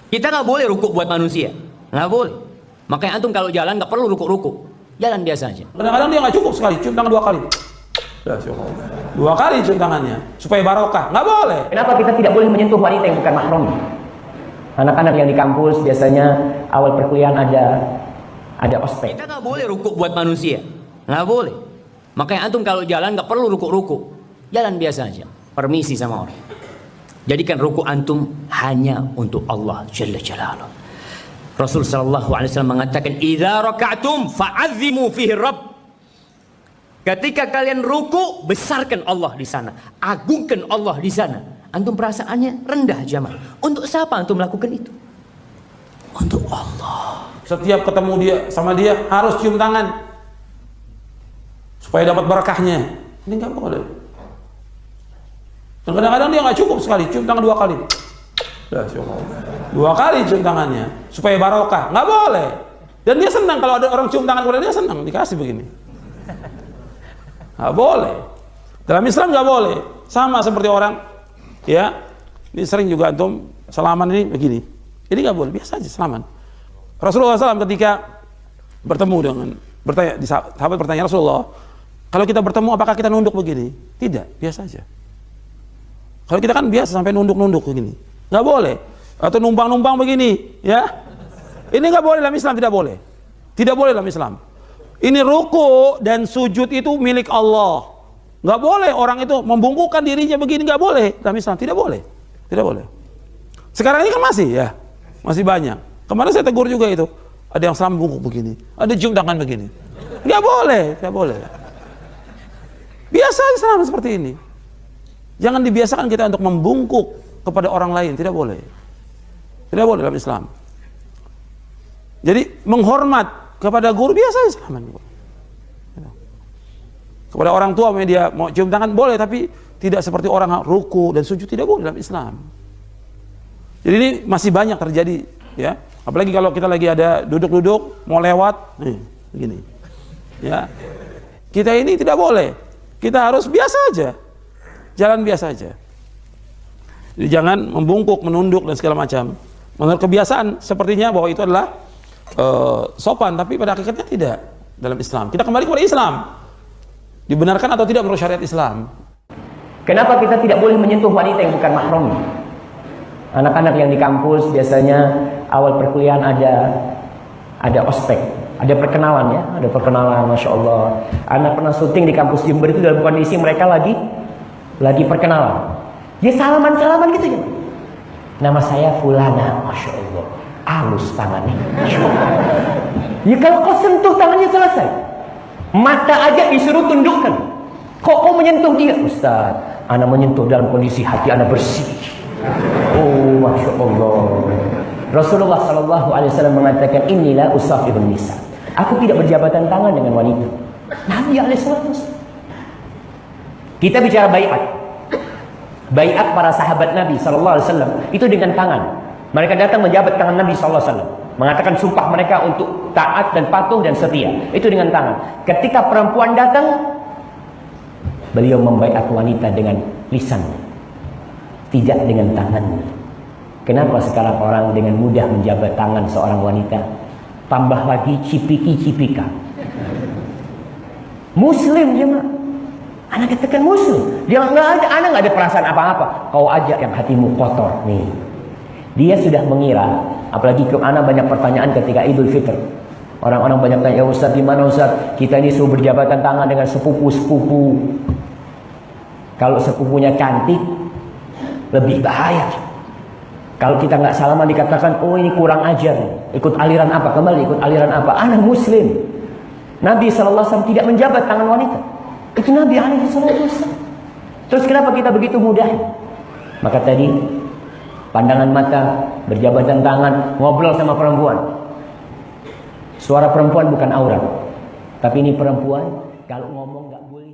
Kita nggak boleh rukuk buat manusia, nggak boleh. Makanya antum kalau jalan nggak perlu rukuk-rukuk, jalan biasa aja. Kadang-kadang dia nggak cukup sekali, cium tangan 2 kali. Dua kali cium tangannya supaya barokah, nggak boleh. Kenapa kita tidak boleh menyentuh wanita yang bukan mahram? Anak-anak yang di kampus biasanya awal perkuliahan ada ospek. Kita nggak boleh rukuk buat manusia, nggak boleh. Makanya antum kalau jalan nggak perlu rukuk-rukuk, jalan biasa aja. Permisi sama orang. Jadikan rukuk antum hanya untuk Allah Jalla Jalaluhu. Rasul sallallahu alaihi wasallam mengatakan, "Idza raka'tum fa'azzimu fihi Rabb." Ketika kalian ruku, besarkan Allah di sana, agungkan Allah di sana. Antum perasaannya rendah jamaah. Untuk siapa antum melakukan itu? Untuk Allah. Setiap ketemu dia sama dia harus cium tangan supaya dapat berkahnya. Ini nggak boleh. Dan kadang-kadang dia nggak cukup sekali, cium tangan 2 kali. 2 kali cium tangannya supaya barokah, nggak boleh. Dan dia senang kalau ada orang cium tangan kepada dia, senang dikasih begini. Nggak boleh. Dalam Islam nggak boleh. Sama seperti orang, ya, ini sering juga antum salaman ini begini. Ini nggak boleh, biasa aja salaman. Rasulullah SAW ketika bertemu dengan sahabat bertanya, Rasulullah, kalau kita bertemu apakah kita nunduk begini? Tidak, biasa aja. Kalau kita kan biasa sampai nunduk-nunduk begini, nggak boleh. Atau numpang-numpang begini, ya. Ini nggak boleh dalam Islam, tidak boleh. Tidak boleh dalam Islam. Ini ruku dan sujud itu milik Allah. Nggak boleh orang itu membungkukkan dirinya begini, nggak boleh dalam Islam, tidak boleh, tidak boleh. Sekarang ini kan masih, ya, masih banyak. Kemarin saya tegur juga itu, ada yang salam bungkuk begini, ada cium tangan begini, nggak boleh, nggak boleh. Biasa Islam seperti ini. Jangan dibiasakan kita untuk membungkuk kepada orang lain, tidak boleh. Tidak boleh dalam Islam. Jadi menghormat kepada guru biasa Islam. Kepada orang tua dia mau cium tangan boleh, tapi tidak seperti orang ruku dan sujud, tidak boleh dalam Islam. Jadi ini masih banyak terjadi, ya. Apalagi kalau kita lagi ada duduk-duduk mau lewat, nih, begini. Ya. Kita ini tidak boleh. Kita harus biasa aja. Jalan biasa aja. Jadi jangan membungkuk, menunduk dan segala macam. Menurut kebiasaan sepertinya bahwa itu adalah sopan, tapi pada hakikatnya tidak dalam Islam. Kita kembali kepada Islam. Dibenarkan atau tidak menurut syariat Islam? Kenapa kita tidak boleh menyentuh wanita yang bukan mahram? Anak-anak yang di kampus biasanya awal perkuliahan ada ospek, ada perkenalan, ya, ada perkenalan, masya Allah. Anak pernah syuting di kampus Jember itu dalam kondisi mereka lagi perkenalan. Dia salaman gitu ya. Nama saya Fulana, masya Allah. Halus tangannya. Ya kalau kau sentuh tangannya selesai. Mata aja disuruh tundukkan. Kok kau menyentuh dia? Ustaz, ana menyentuh dalam kondisi hati ana bersih. Oh, masya Allah. Rasulullah SAW mengatakan, inilah usafihun nisa. Aku tidak berjabatan tangan dengan wanita. Nabi SAW. Kita bicara baiat. Baiat para sahabat Nabi SAW itu dengan tangan. Mereka datang menjabat tangan Nabi SAW, mengatakan sumpah mereka untuk taat dan patuh dan setia. Itu dengan tangan. Ketika perempuan datang, beliau membaiat wanita dengan lisan, tidak dengan tangannya. Kenapa sekarang orang dengan mudah menjabat tangan seorang wanita? Tambah lagi cipiki-cipika. Muslim jemaah. Anak katakan Muslim. Dia anak nggak ada perasaan apa-apa. Kau ajak yang hatimu kotor nih. Dia sudah mengira, apalagi ke anak banyak pertanyaan ketika Idul Fitr. Orang-orang banyak tanya, ya Ustaz, di mana Ustaz? Kita ini suruh berjabatan tangan dengan sepupu-sepupu. Kalau sepupunya cantik, lebih bahaya. Kalau kita nggak salaman dikatakan, oh ini kurang ajar. Ikut aliran apa? Kembali ikut aliran apa? Anak Muslim. Nabi SAW tidak menjabat tangan wanita. Itu Nabi SAW. Terus kenapa kita begitu mudah? Maka tadi pandangan mata, berjabatan tangan, ngobrol sama perempuan. Suara perempuan bukan aurat, tapi ini perempuan kalau ngomong nggak boleh.